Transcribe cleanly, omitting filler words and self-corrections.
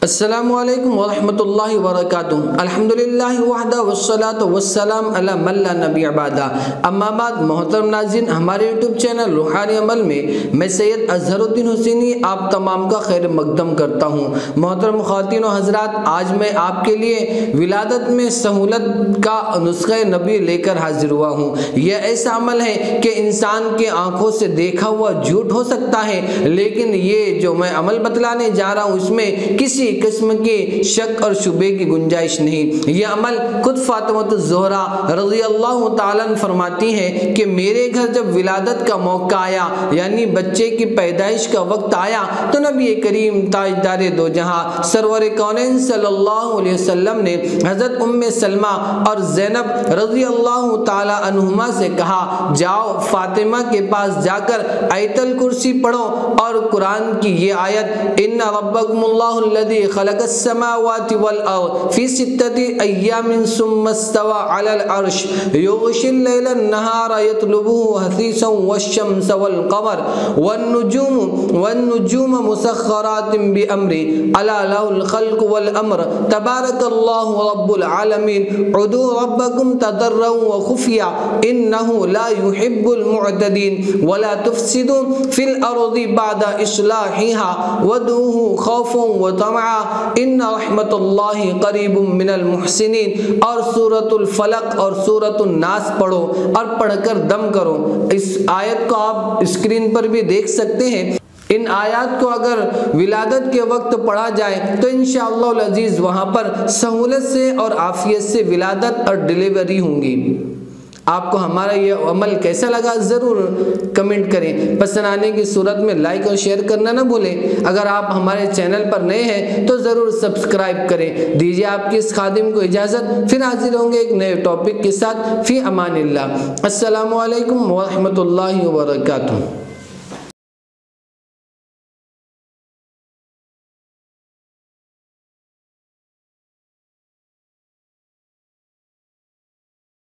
अस्सलामुअलैकुम वरहमतुल्लाहि वबरकातुहू। अल्हम्दुलिल्लाहि वहदा वस्सलातु वस्सलाम अला मन ला नबी अबादा। अम्मा बाद मोहतरम नाज़रीन, हमारे यूट्यूब चैनल रूहानी अमल में मैं सैयद अजहरुद्दीन हुसैनी आप तमाम का खैर मकदम करता हूँ। मोहतरम ख़वातीन व हज़रात, आज मैं आपके लिए विलादत में सहूलत का नुस्ख़े नबी लेकर हाजिर हुआ हूँ। यह ऐसा अमल है कि इंसान के आँखों से देखा हुआ झूठ हो सकता है, लेकिन ये जो मैं अमल बतलाने जा रहा हूँ इसमें किसी किस्म के शक और शुबे की गुंजाइश नहीं। यह अमल खुद फातिमा ज़ोहरा रज़ी अल्लाह ताला फरमाती हैं कि मेरे घर जब विलादत का मौका आया, यानी बच्चे की पैदाइश का वक्त आया, तो नबी करीम ताजदार दो जहां सरवर कौनैन सल्लल्लाहु अलैहि वसल्लम ने हज़रत उम्मे सलमा और ज़ैनब रज़ी अल्लाह ताला अन्हुमा से कहा, जाओ फातिमा के पास जाकर आयतल कुर्सी पढ़ो और कुरान की ये आयत, इन्ना रब्बकुमुल्लाहु अल्लज़ी खलक़स समावाति वल अर्ज़ फ़ी सित्तति अय्यामिन सुम्मा इस्तवा अलल अर्श युग़शिल लैला अन्नहारा यत्लुबुहु हसीसन वश्शम्स वल क़मर वन्नुजूम मुसख़्ख़रातिन बिअम्रि अला लहुल ख़ल्क़ु वल अम्र तबारकल्लाहु रब्बुल आलमीन उदू रब्बकुम तदर्रुअन व खुफ़िया इन्नहु ला युहिब्बुल मुअतदीन वला तुफ़सिदू फ़िल अर्ज़ि बअदा इस्लाहिहा वदूहु ख़ौफ़न व तमआ इन्ना रहमतुल्लाहि क़रीबुम मिनल मुहसिनीन। और सूरतुल फलक और सूरतुन नास पढ़ो और पढ़कर दम करो। इस आयत को आप स्क्रीन पर भी देख सकते हैं। इन आयात को अगर विलादत के वक्त पढ़ा जाए तो इंशाअल्लाह अज़ीज़ वहाँ पर सहूलत से और आफियत से विलादत और डिलीवरी होंगी। आपको हमारा ये अमल कैसा लगा ज़रूर कमेंट करें। पसंद आने की सूरत में लाइक और शेयर करना ना भूलें। अगर आप हमारे चैनल पर नए हैं तो ज़रूर सब्सक्राइब करें। दीजिए आपकी इस खादिम को इजाज़त, फिर हाजिर होंगे एक नए टॉपिक के साथ। फ़ी अमानिल्लाह। अस्सलामु अलैकुम व रहमतुल्लाहि व बरकातुहू।